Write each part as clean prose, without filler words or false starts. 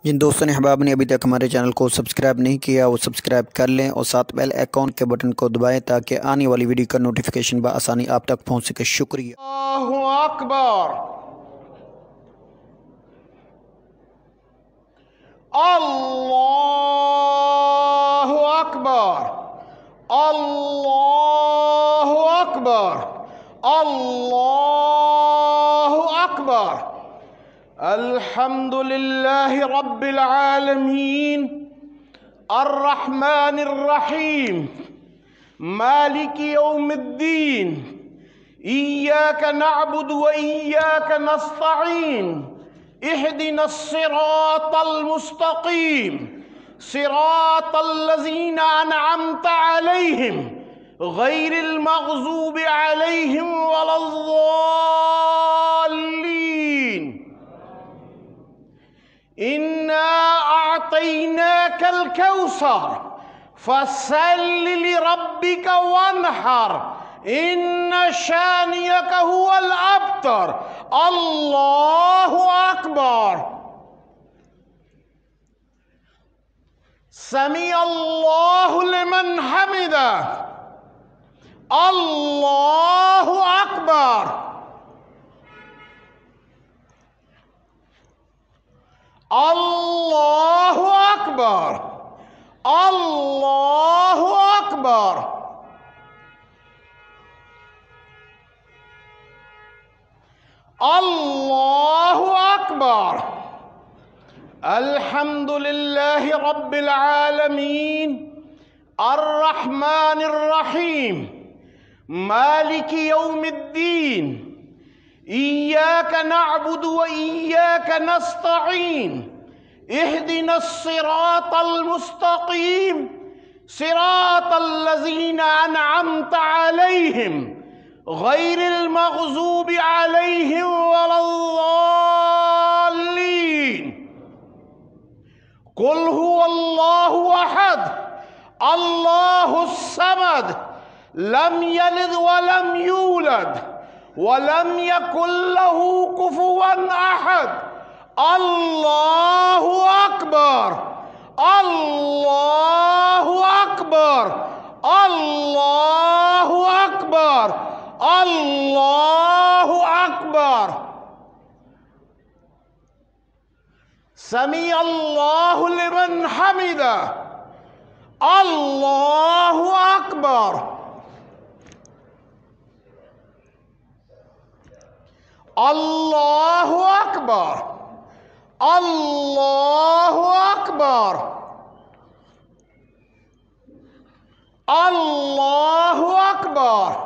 جن دوستوں نے احباب نے ابھی تک ہمارے چینل کو سبسکرائب نہیں کیا وہ سبسکرائب کر لیں اور ساتھ بیل آئیکن کے بٹن کو دبائیں تاکہ آنے والی ویڈیو کا نوٹیفیکیشن بآسانی آپ تک پہنچ سکے۔ شکریہ۔ اللہ اکبر، اللہ اکبر، اللہ اکبر، اللہ اکبر۔ الحمد للہ رب العالمین الرحمن الرحیم مالک یوم الدین إياك نعبد وإياك نستعين اهدنا الصراط المستقيم صراط الذين أنعمت عليهم غير المغضوب عليهم ولا الضالين إنا أعطيناك الكوثر فصل لربك وانحر إن شانئك هو الأبتر۔ اللہ اکبر۔ سمع اللہ لمن حمدہ۔ اللہ اکبر۔ اللہ اکبر۔ اللہ اکبر۔ اللہ اکبر۔ الحمد للہ رب العالمین الرحمن الرحیم مالک یوم الدین ایاک نعبد و ایاک نستعین اہدنا الصراط المستقیم صراط الذین انعمت علیہم غیر المغضوب علیہم ولا الضالین۔ قل هو اللہ احد اللہ الصمد لم یلد ولم یولد ولم یکن له کفوا احد۔ اللہ اکبر۔ اللہ اکبر۔ اللہ اکبر۔ اللہ اکبر۔ سمع اللہ لمن حمدہ۔ اللہ اکبر۔ اللہ اکبر۔ اللہ اکبر۔ اللہ اکبر۔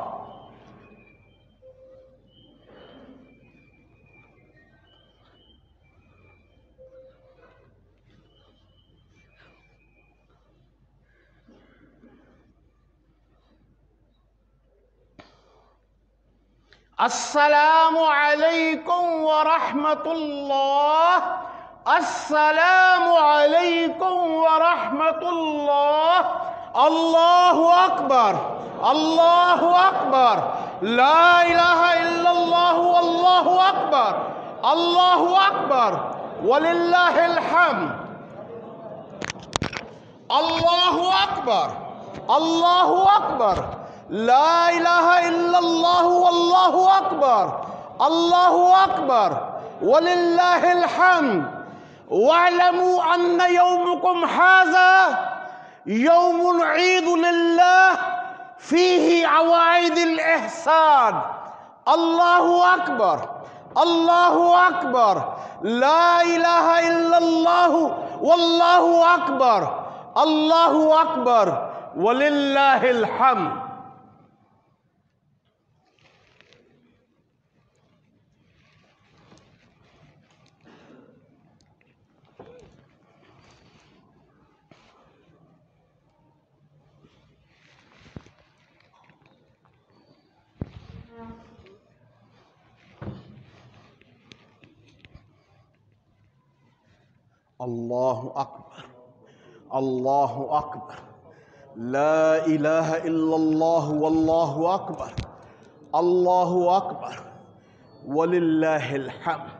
السلام علیکم ورحمۃ اللہ۔ السلام علیکم ورحمۃ اللہ۔ اللہ اکبر۔ اللہ اکبر۔ لا الہ الا اللہ واللہ اکبر۔ اللہ اکبر وللہ الحمد۔ اللہ اکبر۔ اللہ اکبر۔ لا الہ الا اللہ واللہ اکبر۔ اللہ اکبر وللہ الحمد۔ واعلموا ان یومکم ھذا یوم عید للہ فیہ عوائد الاحسان۔ اللہ اکبر۔ اللہ اکبر۔ لا الہ الا اللہ واللہ اکبر۔ اللہ اکبر وللہ الحمد۔ اللہ اکبر۔ اللہ اکبر۔ لا الہ الا اللہ واللہ اکبر۔ اللہ اکبر وللہ الحمد۔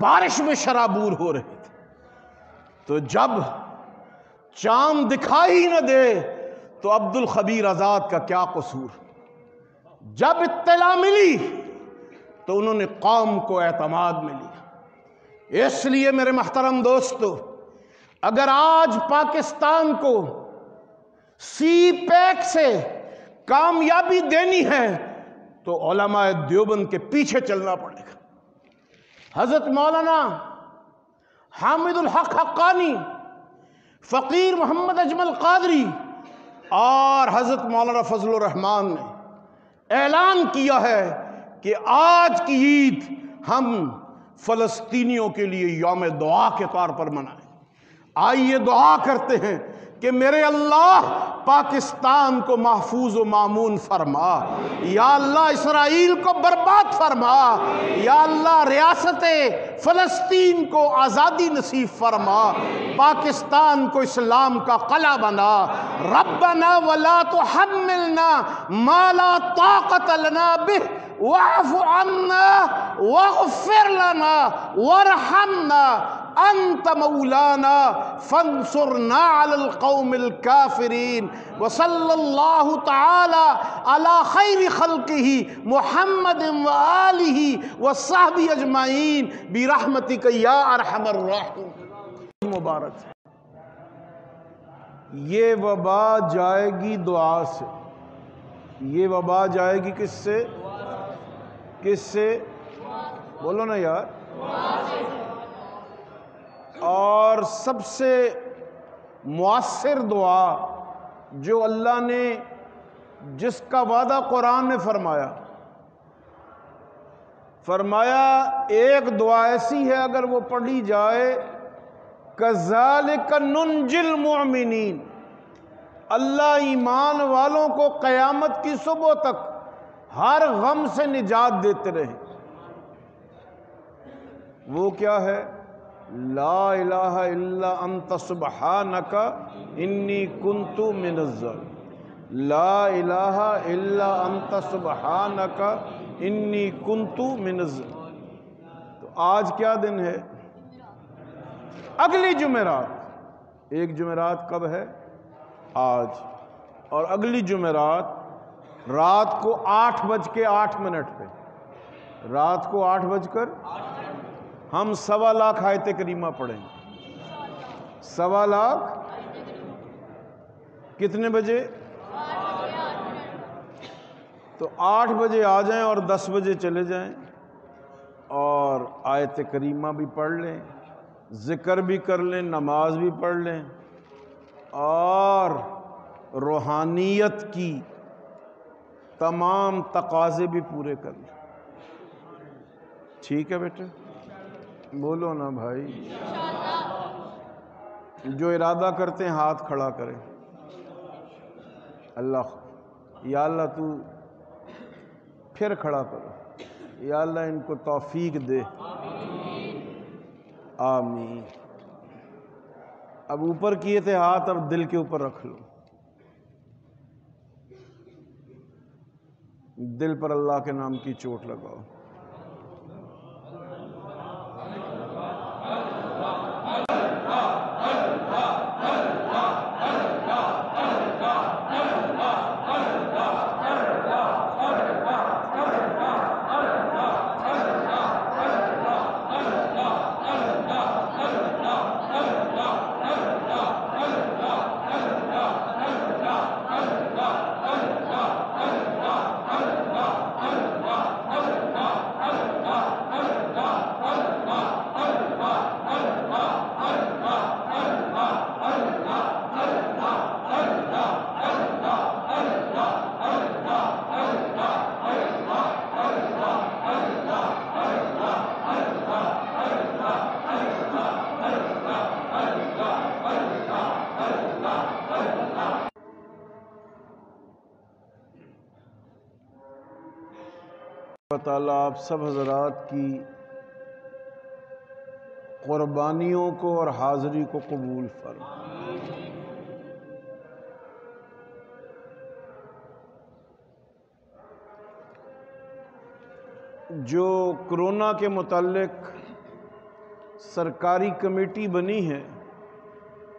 بارش میں شرابور ہو رہے تھے۔ تو جب چاند دکھائی نہ دے تو عبد الخبیر آزاد کا کیا قصور؟ جب اطلاع ملی تو انہوں نے قوم کو اعتماد میں لیا۔ اس لیے میرے محترم دوستو، اگر آج پاکستان کو سی پیک سے کامیابی دینی ہے تو علماء دیوبند کے پیچھے چلنا پڑے گا۔ حضرت مولانا حامد الحق حقانی، فقیر محمد اجمل قادری اور حضرت مولانا فضل الرحمان نے اعلان کیا ہے کہ آج کی عید ہم فلسطینیوں کے لیے یوم دعا کے طور پر منائیں۔ آئیے دعا کرتے ہیں کہ میرے اللہ پاکستان کو محفوظ و مامون فرما، یا اللہ اسرائیل کو برباد فرما، یا اللہ ریاست فلسطین کو آزادی نصیب فرما، پاکستان کو اسلام کا قلعہ بنا۔ ربنا ولا تحملنا ما لا طاقت لنا به واعف عنا واغفر لنا وارحمنا انت مولانا فانصرنا على القوم الكافرين وصلى الله تعالى على خير خلقه محمد وآله وصحبه اجمعین برحمتك یا ارحم الراحمین۔ مبارک یہ وبا جائے گی دعا سے، یہ وبا جائے گی کس سے؟ کس سے؟ بولو نا یار۔ اور سب سے مؤثر دعا جو اللہ نے، جس کا وعدہ قرآن نے فرمایا ایک دعا ایسی ہے اگر وہ پڑھی جائے، کذالک ننجی المؤمنین، اللہ ایمان والوں کو قیامت کی صبح تک ہر غم سے نجات دیتے رہے۔ وہ کیا ہے؟ لا الہ الا انت سبحانک انی کنت من الظالمین، لا الہ الا انت سبحانک انی کنت من الظالمین۔ تو آج کیا دن ہے؟ اگلی جمعرات، ایک جمعرات کب ہے؟ آج، اور اگلی جمعرات رات کو 8:08 پہ، رات کو 8 ہم 1.25 آیت کریمہ پڑھیں گے۔ 1.25 کتنے بجے؟ تو 8 بجے آ جائیں اور 10 بجے چلے جائیں، اور آیت کریمہ بھی پڑھ لیں، ذکر بھی کر لیں، نماز بھی پڑھ لیں، اور روحانیت کی تمام تقاضے بھی پورے کر لیں۔ ٹھیک ہے بیٹے؟ بولو نا بھائی۔ جو ارادہ کرتے ہیں ہاتھ کھڑا کریں۔ اللہ، یا اللہ تو پھر کھڑا کرو، یا اللہ ان کو توفیق دے، آمین۔ اب اوپر کیے تھے ہاتھ، اب دل کے اوپر رکھ لو، دل پر اللہ کے نام کی چوٹ لگاؤ۔ اللہ تعالیٰ آپ سب حضرات کی قربانیوں کو اور حاضری کو قبول فرمائے۔ جو کرونا کے متعلق سرکاری کمیٹی بنی ہے،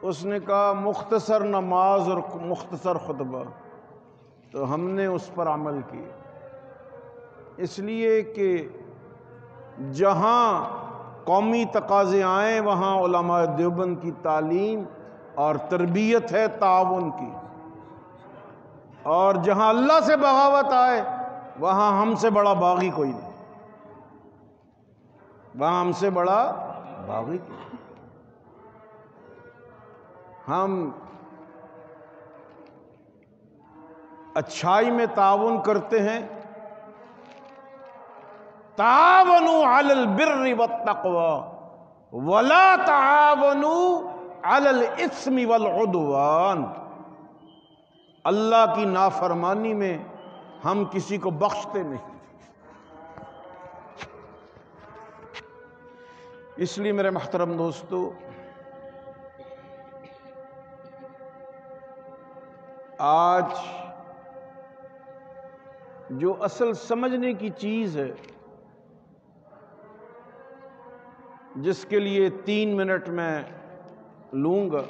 اس نے کہا مختصر نماز اور مختصر خطبہ، تو ہم نے اس پر عمل کیا، اس لیے کہ جہاں قومی تقاضے آئیں وہاں علماء دیوبند کی تعلیم اور تربیت ہے تعاون کی، اور جہاں اللہ سے بغاوت آئے وہاں ہم سے بڑا باغی کوئی نہیں، وہاں ہم سے بڑا باغی کوئی نہیں۔ ہم اچھائی میں تعاون کرتے ہیں، تعاونوا علی البر والتقوی ولا تعاونوا علی الاثم والعدوان۔ اللہ کی نافرمانی میں ہم کسی کو بخشتے نہیں۔ اس لیے میرے محترم دوستو، آج جو اصل سمجھنے کی چیز ہے، جس کے لیے 3 منٹ میں لوں گا،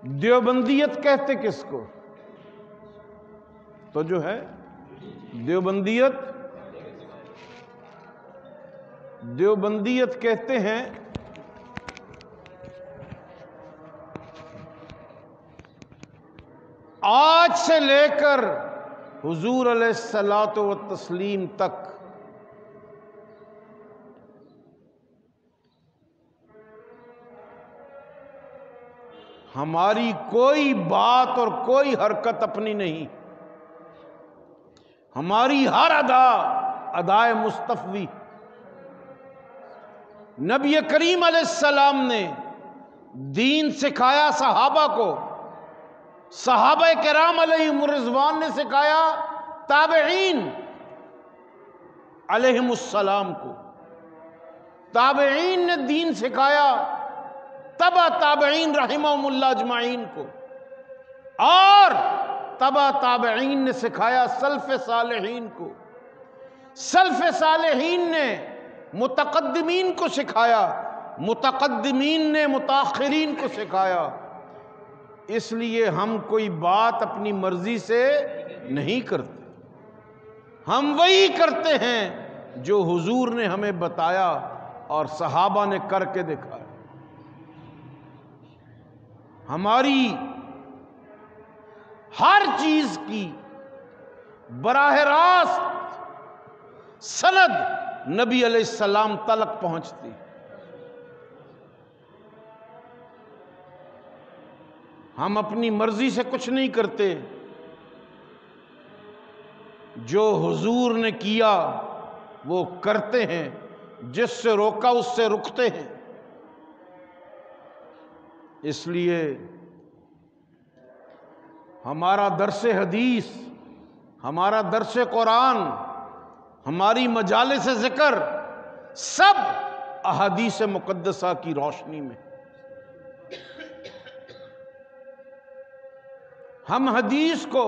دیوبندیت کہتے کس کو؟ تو جو ہے دیوبندیت کہتے ہیں آج سے لے کر حضور علیہ الصلوۃ والتسلیم تک ہماری کوئی بات اور کوئی حرکت اپنی نہیں، ہماری ہر ادا ادائے مصطفی۔ نبی کریم علیہ السلام نے دین سکھایا صحابہ کو، صحابہ کرام علیہم الرضوان نے سکھایا تابعین علیہم السلام کو، تابعین نے دین سکھایا تبع تابعین رحمہم اللہ اجمعین کو، اور تبع تابعین نے سکھایا سلف صالحین کو، سلف صالحین نے متقدمین کو سکھایا، متقدمین نے متاخرین کو سکھایا۔ اس لیے ہم کوئی بات اپنی مرضی سے نہیں کرتے، ہم وہی کرتے ہیں جو حضور نے ہمیں بتایا اور صحابہ نے کر کے دکھایا۔ ہماری ہر چیز کی براہ راست سند نبی علیہ السلام تلک پہنچتی۔ ہم اپنی مرضی سے کچھ نہیں کرتے، جو حضور نے کیا وہ کرتے ہیں، جس سے روکا اس سے رکتے ہیں۔ اس لیے ہمارا درس حدیث، ہمارا درس قرآن، ہماری مجالس ذکر سب احادیث مقدسہ کی روشنی میں۔ ہم حدیث کو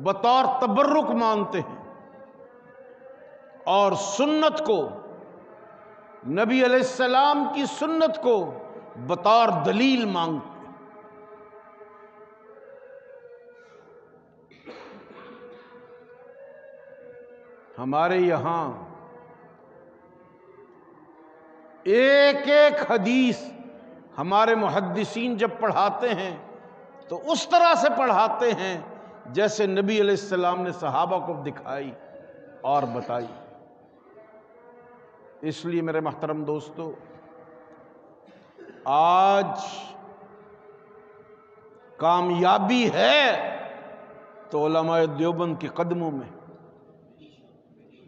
بطور تبرک مانتے ہیں اور سنت کو، نبی علیہ السلام کی سنت کو بطور دلیل مانگتے ہیں۔ ہمارے یہاں ایک ایک حدیث ہمارے محدثین جب پڑھاتے ہیں تو اس طرح سے پڑھاتے ہیں جیسے نبی علیہ السلام نے صحابہ کو دکھائی اور بتائی۔ اس لیے میرے محترم دوستو، آج کامیابی ہے تو علماء دیوبند کے قدموں میں،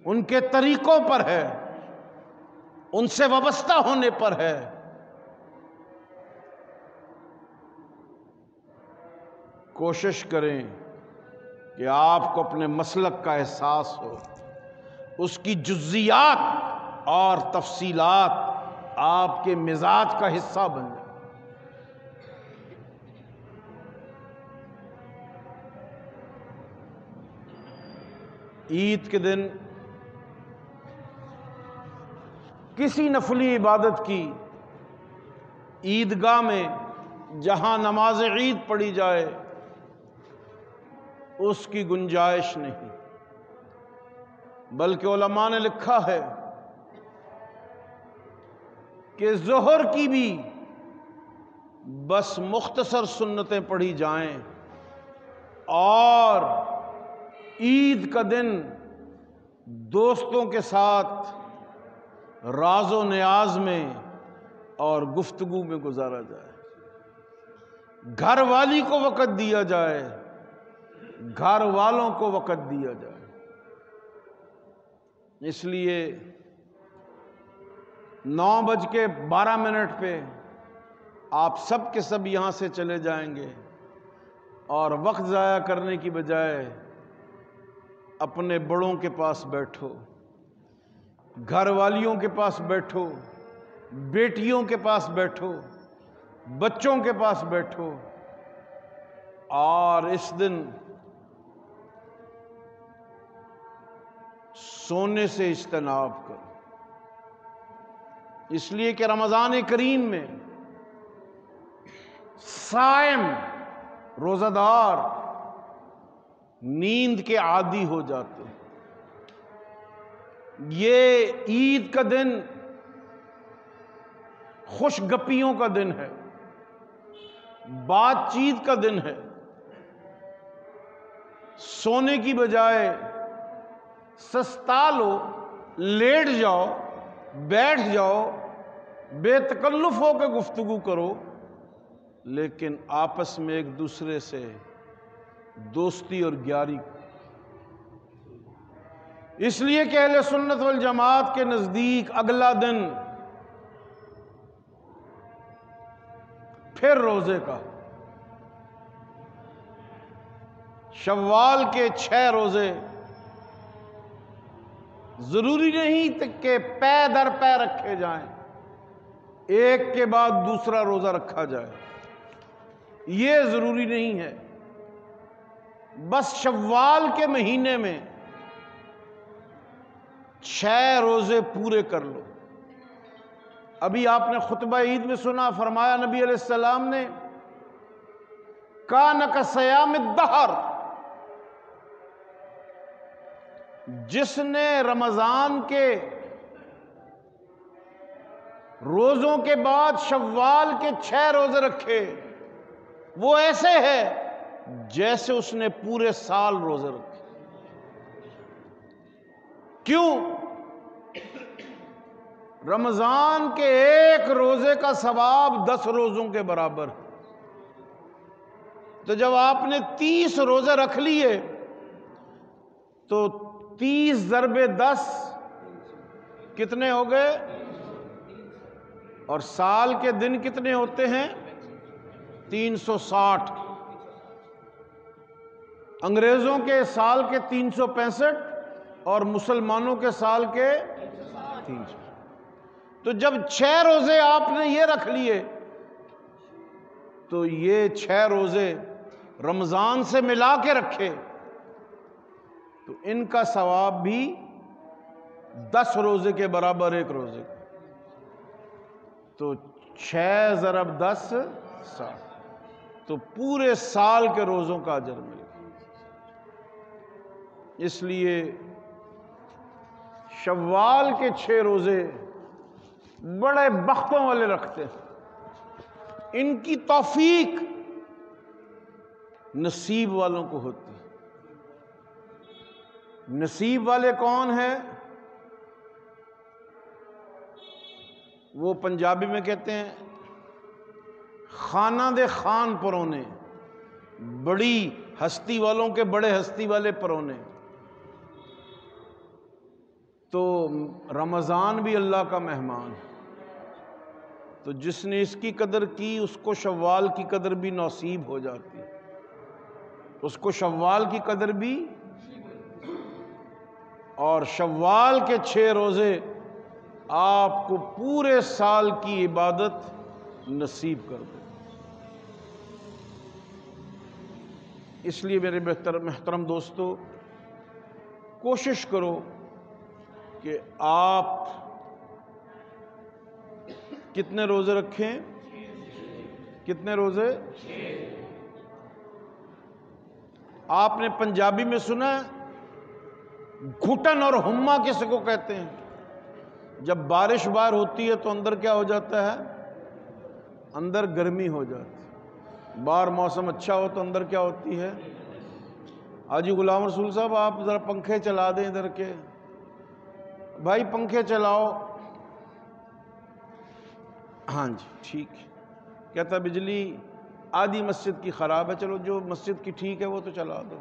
ان کے طریقوں پر ہے، ان سے وابستہ ہونے پر ہے۔ کوشش کریں کہ آپ کو اپنے مسلک کا احساس ہو، اس کی جزیات اور تفصیلات آپ کے مزاج کا حصہ بن جائیں۔ عید کے دن کسی نفلی عبادت کی عیدگاہ میں جہاں نماز عید پڑھی جائے اس کی گنجائش نہیں، بلکہ علماء نے لکھا ہے کہ ظہر کی بھی بس مختصر سنتیں پڑھی جائیں اور عید کا دن دوستوں کے ساتھ راز و نیاز میں اور گفتگو میں گزارا جائے، گھر والی کو وقت دیا جائے، گھر والوں کو وقت دیا جائے۔ اس لیے 9:12 پہ آپ سب کے سب یہاں سے چلے جائیں گے، اور وقت ضائع کرنے کی بجائے اپنے بڑوں کے پاس بیٹھو، گھر والیوں کے پاس بیٹھو، بیٹیوں کے پاس بیٹھو، بچوں کے پاس بیٹھو، اور اس دن سونے سے اجتناب کرو، اس لیے کہ رمضان کریم میں صائم روزہ دار نیند کے عادی ہو جاتے ہیں۔ یہ عید کا دن خوش گپیوں کا دن ہے، بات چیت کا دن ہے۔ سونے کی بجائے سستا لو، لیٹ جاؤ، بیٹھ جاؤ، بے تکلف ہو کے گفتگو کرو، لیکن آپس میں ایک دوسرے سے دوستی اور یاری۔ اس لیے کہ اہل سنت والجماعت کے نزدیک اگلا دن پھر روزے کا، شوال کے 6 روزے، ضروری نہیں کہ پے در پے رکھے جائیں، ایک کے بعد دوسرا روزہ رکھا جائے، یہ ضروری نہیں ہے، بس شوال کے مہینے میں 6 روزے پورے کر لو۔ ابھی آپ نے خطبہ عید میں سنا، فرمایا نبی علیہ السلام نے کان کصیام الدہر، جس نے رمضان کے روزوں کے بعد شوال کے 6 روزے رکھے، وہ ایسے ہے جیسے اس نے پورے سال روزے رکھے۔ کیوں؟ رمضان کے 1 روزے کا ثواب 10 روزوں کے برابر ہے۔ تو جب آپ نے 30 روزے رکھ لیے تو 30 ضرب 10 کتنے ہو گئے؟ اور سال کے دن کتنے ہوتے ہیں؟ 360۔ انگریزوں کے سال کے 365 اور مسلمانوں کے سال کے 300۔ تو جب 6 روزے آپ نے یہ رکھ لیے تو یہ 6 روزے رمضان سے ملا کے رکھے تو ان کا ثواب بھی 10 روزے کے برابر 1 روزے کا۔ تو 6 ضرب 10 60، تو پورے سال کے روزوں کا اجر ملے گا۔ اس لیے شوال کے 6 روزے بڑے بختوں والے رکھتے ہیں، ان کی توفیق نصیب والوں کو ہوتی ہے۔ نصیب والے کون ہیں؟ وہ پنجابی میں کہتے ہیں خانہ دے خان پرونے، بڑی ہستی والوں کے بڑے ہستی والے پرونے۔ تو رمضان بھی اللہ کا مہمان ہے، تو جس نے اس کی قدر کی اس کو شوال کی قدر بھی نصیب ہو جاتی ہے، اس کو شوال کی قدر بھی۔ اور شوال کے 6 روزے آپ کو پورے سال کی عبادت نصیب کر دے۔ اس لیے میرے محترم دوستو، کوشش کرو کہ آپ کتنے روزے رکھیں؟ کتنے روزے؟ آپ نے پنجابی میں سنا ہے گھٹن اور ہما کس کو کہتے ہیں؟ جب بارش باہر ہوتی ہے تو اندر کیا ہو جاتا ہے؟ اندر گرمی ہو جاتی ہے۔ باہر موسم اچھا ہو تو اندر کیا ہوتی ہے؟ حاجی غلام رسول صاحب آپ ذرا پنکھے چلا دیں ادھر کے، بھائی پنکھے چلاؤ۔ ہاں جی ٹھیک ہے۔ کہتا بجلی آدھی مسجد کی خراب ہے، چلو جو مسجد کی ٹھیک ہے وہ تو چلا دو۔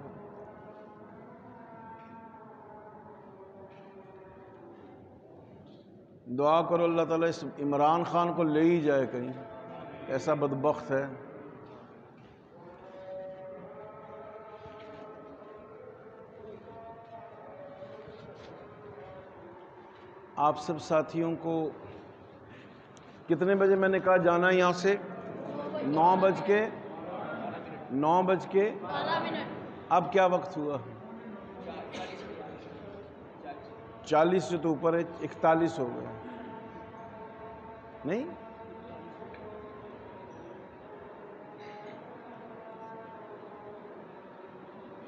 دعا کرو اللہ تعالیٰ اس عمران خان کو لے ہی جائے کہیں، ایسا بدبخت ہے۔ آپ سب ساتھیوں کو کتنے بجے میں نے کہا جانا ہے یہاں سے؟ 9:12 اب کیا وقت ہوا؟ 40 سے تو اوپر ہے، 41 ہو گئے نہیں؟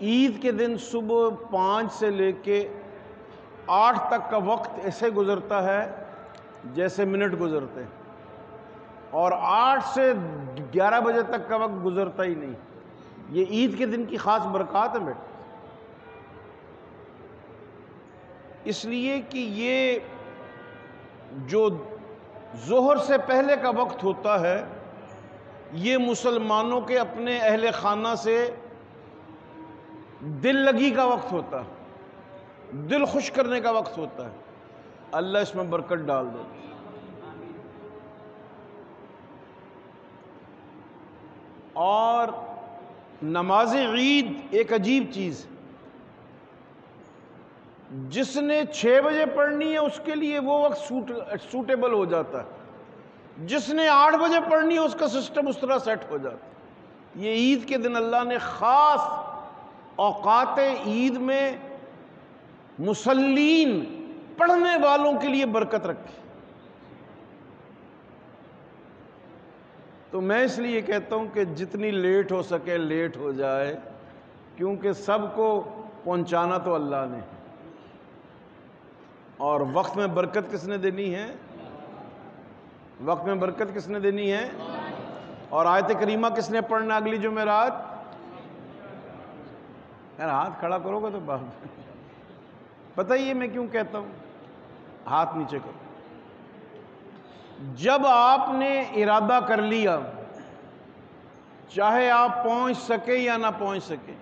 عید کے دن صبح 5 سے لے کے 8 تک کا وقت ایسے گزرتا ہے جیسے منٹ گزرتے ہیں، اور 8 سے 11 بجے تک کا وقت گزرتا ہی نہیں۔ یہ عید کے دن کی خاص برکات ہے بیٹے، اس لیے کہ یہ جو ظہر سے پہلے کا وقت ہوتا ہے یہ مسلمانوں کے اپنے اہل خانہ سے دل لگی کا وقت ہوتا ہے، دل خوش کرنے کا وقت ہوتا ہے۔ اللہ اس میں برکت ڈال دے۔ اور نماز عید ایک عجیب چیز، جس نے 6 بجے پڑھنی ہے اس کے لیے وہ وقت سوٹیبل ہو جاتا ہے، جس نے 8 بجے پڑھنی ہے اس کا سسٹم اس طرح سیٹ ہو جاتا ہے۔ یہ عید کے دن اللہ نے خاص اوقات عید میں مسلین پڑھنے والوں کے لیے برکت رکھی۔ تو میں اس لیے کہتا ہوں کہ جتنی لیٹ ہو سکے لیٹ ہو جائے، کیونکہ سب کو پہنچانا تو اللہ نے، اور وقت میں برکت کس نے دینی ہے؟ وقت میں برکت کس نے دینی ہے؟ اور آیت کریمہ کس نے پڑھنا اگلی جمعرات؟ یار ہاتھ کھڑا کرو گے تو بات پتہ ہی ہے میں کیوں کہتا ہوں، ہاتھ نیچے کرو۔ جب آپ نے ارادہ کر لیا، چاہے آپ پہنچ سکے یا نہ پہنچ سکے،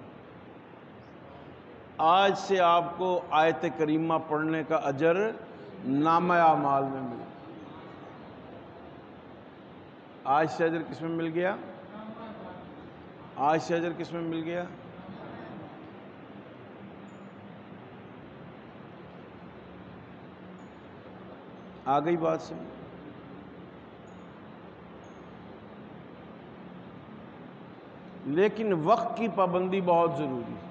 آج سے آپ کو آیت کریمہ پڑھنے کا اجر نامہ اعمال میں ملا۔ آج سے اجر کس میں مل گیا؟ آج سے اجر کس میں مل گیا؟ آ گئی بات سمجھ؟ لیکن وقت کی پابندی بہت ضروری ہے۔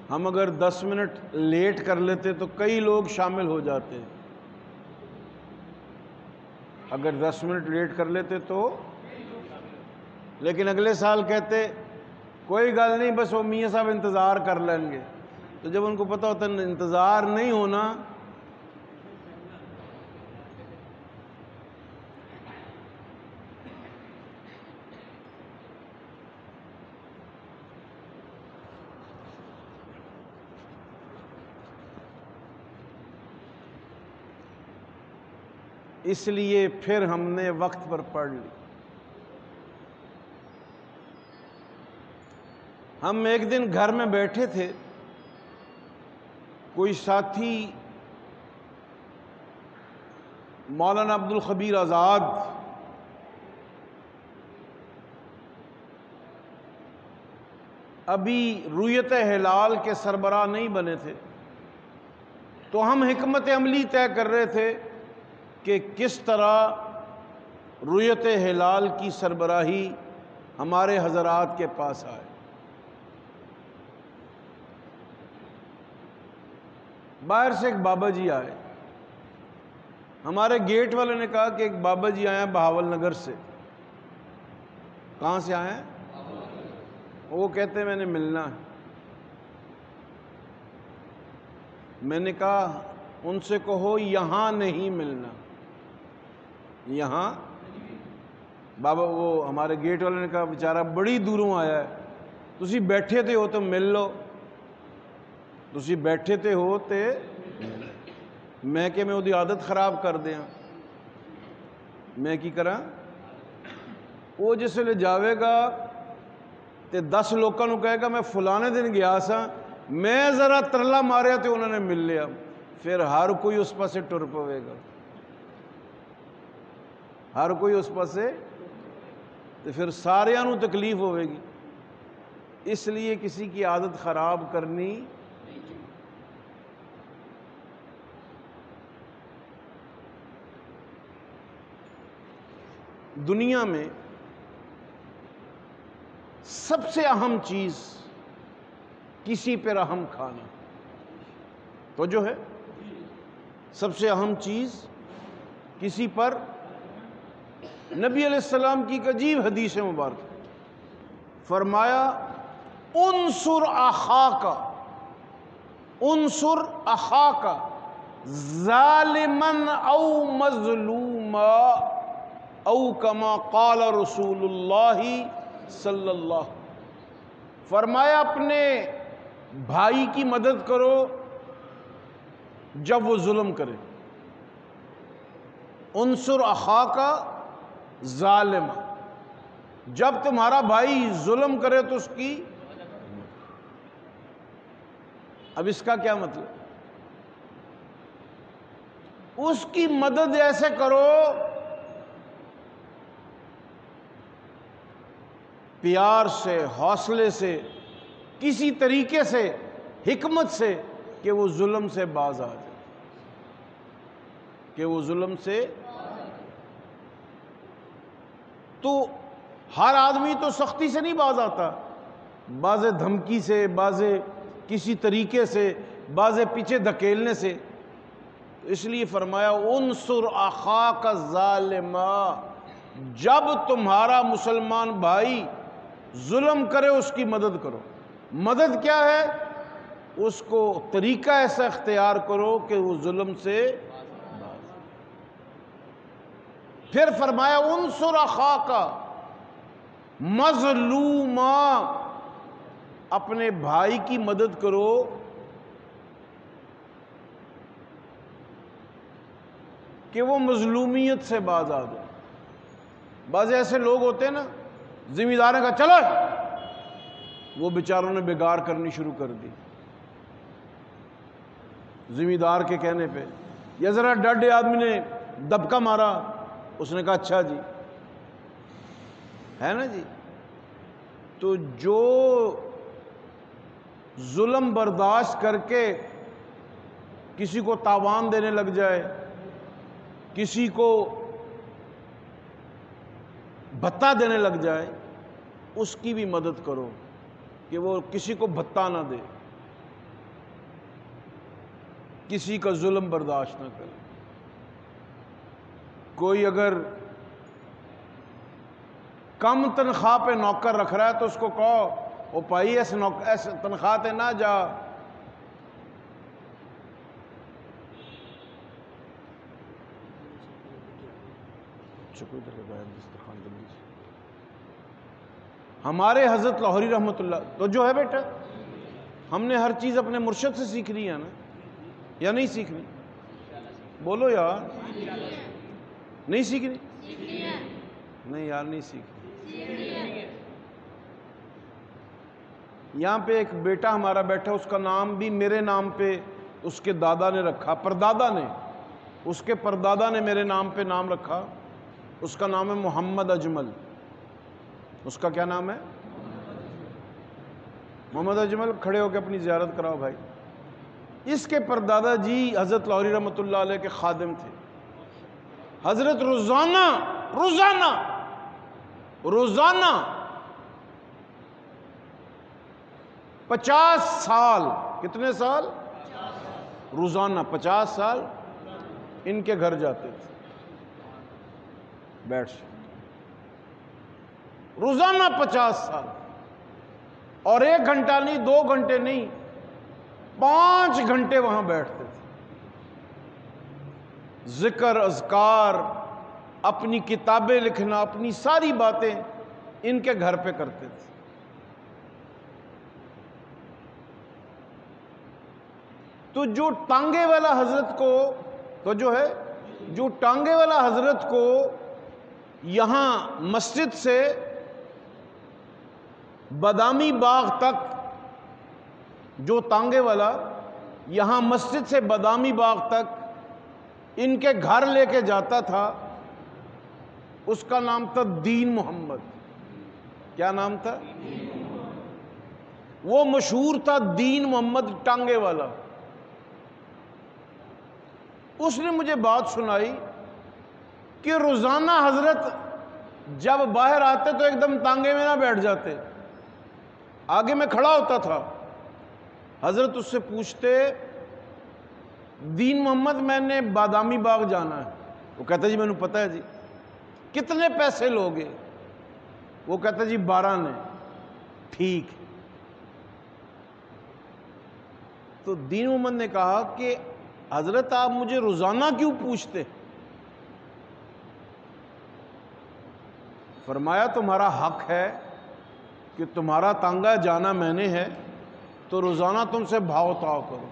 ہم اگر 10 منٹ لیٹ کر لیتے تو کئی لوگ شامل ہو جاتے، اگر 10 منٹ لیٹ کر لیتے تو، لیکن اگلے سال کہتے کوئی گل نہیں بس وہ میاں صاحب انتظار کر لیں گے، تو جب ان کو پتہ ہوتا ہے انتظار نہیں ہونا، اس لیے پھر ہم نے وقت پر پڑھ لی۔ ہم ایک دن گھر میں بیٹھے تھے، کوئی ساتھی مولانا عبدالخبیر آزاد ابھی رویت ہلال کے سربراہ نہیں بنے تھے، تو ہم حکمت عملی طے کر رہے تھے کہ کس طرح رویت ہلال کی سربراہی ہمارے حضرات کے پاس آئے۔ باہر سے ایک بابا جی آئے، ہمارے گیٹ والے نے کہا کہ ایک بابا جی آئے ہیں بہاول نگر سے۔ کہاں سے آئے ہیں؟ وہ کہتے ہیں میں نے ملنا ہے۔ میں نے کہا ان سے کہو یہاں نہیں ملنا، یہاں۔ بابا وہ ہمارے گیٹ والے نے کہا بیچارہ بڑی دوروں آیا ہے، تسی بیٹھے تے ہو تو مل لو، تسی بیٹھے تے ہو تے میں کہ میں وہ دی عادت خراب کر دیاں، میں کی کراں؟ وہ جس لے جاوے گا تے 10 لوکاں نو کہے گا میں فلانے دن گیا سا، میں ذرا ترلا ماریا تے انہوں نے مل لیا، پھر ہر کوئی اس پاسے ٹر پوے گا، ہر کوئی اس پاسے، تے پھر ساریاں نو تکلیف ہوئے گی۔ اس لیے کسی کی عادت خراب کرنی۔ دنیا میں سب سے اہم چیز کسی پہ رحم کھانا، تو جو ہے سب سے اہم چیز کسی پر۔ نبی علیہ السلام کی ایک عجیب حدیث مبارک، فرمایا انصر اخاک، انصر اخاک ظالما او مظلوما او کما قال رسول اللہ صلی اللہ، فرمایا اپنے بھائی کی مدد کرو جب وہ ظلم کرے، انصر اخاک ظالما، جب تمہارا بھائی ظلم کرے تو اس کی۔ اب اس کا کیا مطلب؟ اس کی مدد ایسے کرو پیار سے، حوصلے سے، کسی طریقے سے، حکمت سے، کہ وہ ظلم سے باز آ جائے، کہ وہ ظلم سے۔ تو ہر آدمی تو سختی سے نہیں باز آتا، بعض دھمکی سے، بعض کسی طریقے سے، بعض پیچھے دھکیلنے سے۔ اس لیے فرمایا انصر اخاک ظالما، جب تمہارا مسلمان بھائی ظلم کرے اس کی مدد کرو۔ مدد کیا ہے؟ اس کو طریقہ ایسا اختیار کرو کہ وہ ظلم سے باز۔ پھر فرمایا انصر اخاک مظلوما، اپنے بھائی کی مدد کرو کہ وہ مظلومیت سے باز آ جائے۔ بعض ایسے لوگ ہوتے ہیں نا، ذمہ داروں کا چلو، وہ بیچاروں نے بگاڑ کرنی شروع کر دی ذمہ دار کے کہنے پہ، یا ذرا ڈاڈے آدمی نے دبکا مارا، اس نے کہا اچھا جی، ہے نا جی۔ تو جو ظلم برداشت کر کے کسی کو تاوان دینے لگ جائے، کسی کو بھتہ دینے لگ جائے، اس کی بھی مدد کرو کہ وہ کسی کو بھتہ نہ دے، کسی کا ظلم برداشت نہ کرے۔ کوئی اگر کم تنخواہ پہ نوکر رکھ رہا ہے تو اس کو کہو او بھائی ایسے تنخواہ تے نہ جا، ہمارے حضرت لاہوری رحمۃ اللہ تو جو ہے بیٹا، ہم نے ہر چیز اپنے مرشد سے سیکھنی ہے نا، یا نہیں سیکھنی؟ بولو یار، نہیں سیکھنی؟ نہیں یار نہیں سیکھنی۔ یہاں پہ ایک بیٹا ہمارا بیٹھا، اس کا نام بھی میرے نام پہ اس کے دادا نے رکھا، پردادا نے، اس کے پردادا نے میرے نام پہ نام رکھا، اس کا نام ہے محمد اجمل۔ اس کا کیا نام ہے؟ محمد اجمل۔ کھڑے ہو کے اپنی زیارت کراؤ بھائی۔ اس کے پردادا جی حضرت لاہوری رحمۃ اللہ علیہ کے خادم تھے۔ حضرت روزانہ 50 سال، کتنے سال؟ روزانہ 50 سال ان کے گھر جاتے تھے، بیٹھ روزانہ 50 سال، اور 1 گھنٹہ نہیں، 2 گھنٹے نہیں، 5 گھنٹے وہاں بیٹھتے تھے، ذکر، اذکار، اپنی کتابیں لکھنا، اپنی ساری باتیں ان کے گھر پہ کرتے تھے۔ تو جو ٹانگے والا حضرت کو، تو جو ہے جو ٹانگے والا حضرت کو یہاں مسجد سے بادامی باغ تک، جو ٹانگے والا یہاں مسجد سے بادامی باغ تک ان کے گھر لے کے جاتا تھا، اس کا نام تھا دین محمد۔ کیا نام تھا؟ وہ مشہور تھا دین محمد ٹانگے والا۔ اس نے مجھے بات سنائی کہ روزانہ حضرت جب باہر آتے تو ایک دم ٹانگے میں نہ بیٹھ جاتے، آگے میں کھڑا ہوتا تھا، حضرت اس سے پوچھتے دین محمد میں نے بادامی باغ جانا ہے، وہ کہتا جی میں نے پتہ ہے جی، کتنے پیسے لوگے؟ وہ کہتا جی 12 نے۔ ٹھیک۔ تو دین محمد نے کہا کہ حضرت آپ مجھے روزانہ کیوں پوچھتے؟ فرمایا تمہارا حق ہے کہ تمہارا تانگا جانا میں نے ہے، تو روزانہ تم سے بھاؤ تاؤ کرو۔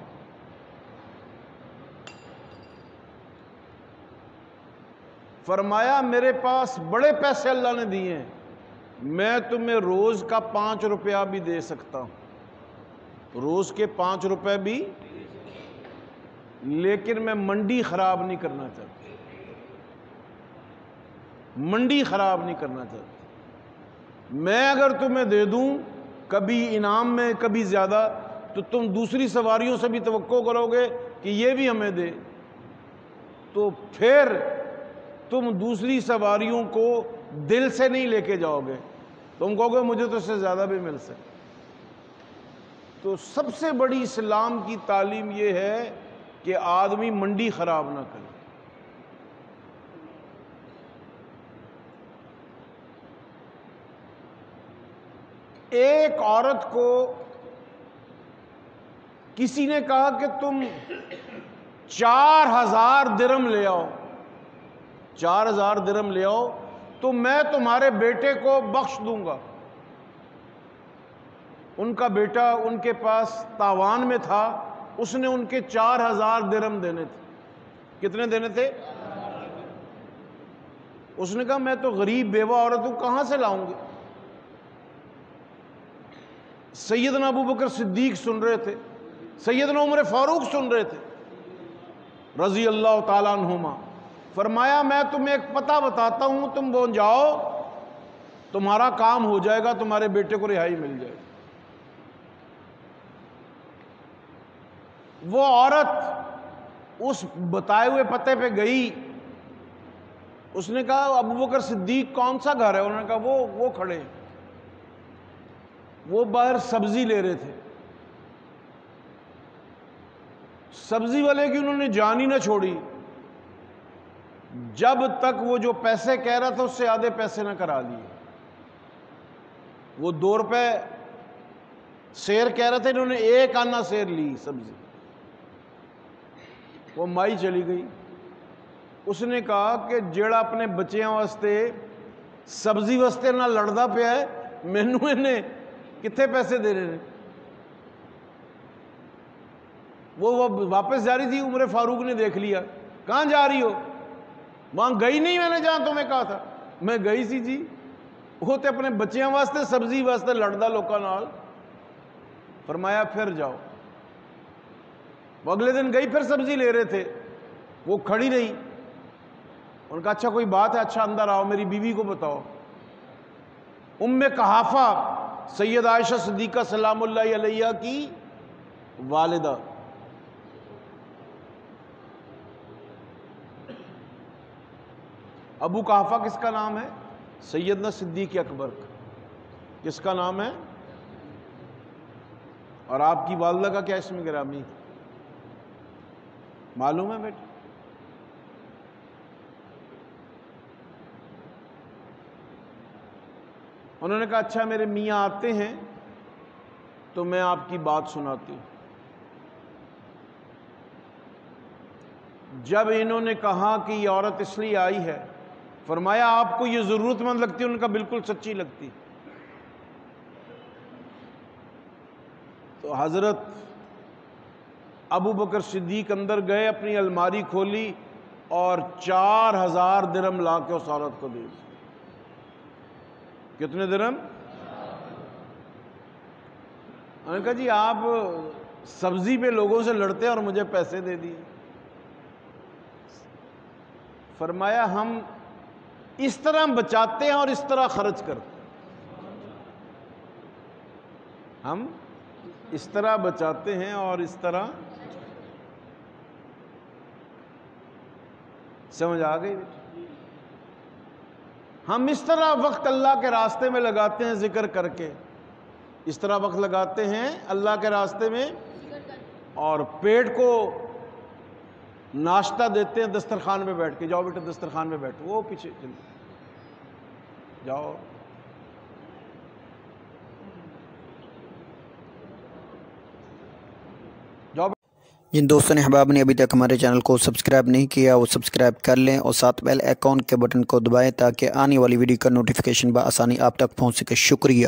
فرمایا میرے پاس بڑے پیسے اللہ نے دیے ہیں، میں تمہیں روز کا 5 روپیہ بھی دے سکتا ہوں، روز کے 5 روپے بھی، لیکن میں منڈی خراب نہیں کرنا چاہتا، منڈی خراب نہیں کرنا چاہتا۔ میں اگر تمہیں دے دوں کبھی انعام میں کبھی زیادہ، تو تم دوسری سواریوں سے بھی توقع کرو گے کہ یہ بھی ہمیں دے، تو پھر تم دوسری سواریوں کو دل سے نہیں لے کے جاؤ گے، تم کہو گے مجھے تو اس سے زیادہ بھی مل سکے۔ تو سب سے بڑی اسلام کی تعلیم یہ ہے کہ آدمی منڈی خراب نہ کرے۔ ایک عورت کو کسی نے کہا کہ تم 4000 درہم لے آؤ، 4000 درہم لے آؤ تو میں تمہارے بیٹے کو بخش دوں گا۔ ان کا بیٹا ان کے پاس تاوان میں تھا، اس نے ان کے 4000 درہم دینے تھے۔ کتنے دینے تھے؟ اس نے کہا میں تو غریب بیوہ عورت ہوں، کہاں سے لاؤں گی؟ سیدنا ابو بکر صدیق سن رہے تھے، سیدنا عمر فاروق سن رہے تھے رضی اللہ تعالیٰ عنہما۔ فرمایا میں تمہیں ایک پتہ بتاتا ہوں، تم وہ جاؤ، تمہارا کام ہو جائے گا، تمہارے بیٹے کو رہائی مل جائے گی۔ وہ عورت اس بتائے ہوئے پتے پہ گئی، اس نے کہا ابو بکر صدیق کون سا گھر ہے؟ انہوں نے کہا وہ کھڑے، وہ باہر سبزی لے رہے تھے، سبزی والے کی انہوں نے جان ہی نہ چھوڑی جب تک وہ جو پیسے کہہ رہا تھا اس سے آدھے پیسے نہ کرا لیے۔ وہ 2 روپے سیر کہہ رہے تھے، انہوں نے 1 آنا سیر لی سبزی۔ وہ مائی چلی گئی، اس نے کہا کہ جیڑا اپنے بچیاں واسطے سبزی واسطے نہ لڑدا پیا ہے، مینوں انہیں کتنے پیسے دے رہے ہیں۔ وہ واپس جا رہی تھی، عمر فاروق نے دیکھ لیا، کہاں جا رہی ہو؟ وہاں گئی نہیں، میں نے جہاں تمہیں کہا تھا۔ میں گئی سی جی، وہ تے اپنے بچیاں واسطے سبزی واسطے لڑدا لوکاں نال۔ فرمایا پھر جاؤ۔ وہ اگلے دن گئی، پھر سبزی لے رہے تھے، وہ کھڑی رہی، ان کا اچھا کوئی بات ہے؟ اچھا اندر آؤ، میری بیوی کو بتاؤ۔ ام قحافہ سید عائشہ صدیقہ سلام اللہ علیہ کی والدہ، ابو قحافہ کس کا نام ہے؟ سیدنا صدیق اکبر کا۔ کس کا نام ہے؟ اور آپ کی والدہ کا کیا اسم گرامی؟ معلوم ہے بیٹا؟ انہوں نے کہا اچھا میرے میاں آتے ہیں تو میں آپ کی بات سناتی ہوں۔ جب انہوں نے کہا کہ یہ عورت اس لیے آئی ہے، فرمایا آپ کو یہ ضرورت مند لگتی ہے؟ ان کا بالکل سچی لگتی۔ تو حضرت ابو بکر صدیق اندر گئے، اپنی الماری کھولی اور 4000 درہم لا کے اس عورت کو دی۔ کتنے درہم؟ انہوں نے کہا جی آپ سبزی پہ لوگوں سے لڑتے اور مجھے پیسے دے دیے۔ فرمایا ہم اس طرح بچاتے ہیں اور اس طرح خرچ کرتے ہیں، ہم اس طرح بچاتے ہیں اور اس طرح، سمجھ آ گئی؟ ہم اس طرح وقت اللہ کے راستے میں لگاتے ہیں ذکر کر کے، اس طرح وقت لگاتے ہیں اللہ کے راستے میں، اور پیٹ کو ناشتہ دیتے ہیں دسترخوان پہ بیٹھ کے۔ جاؤ بیٹا دسترخوان پہ بیٹھو، وہ پیچھے چلو جاؤ۔ جن دوستوں نے احباب نے ابھی تک ہمارے چینل کو سبسکرائب نہیں کیا وہ سبسکرائب کر لیں اور ساتھ بیل آئیکن کے بٹن کو دبائیں تاکہ آنے والی ویڈیو کا نوٹیفیکیشن بآسانی آپ تک پہنچ سکے۔ شکریہ۔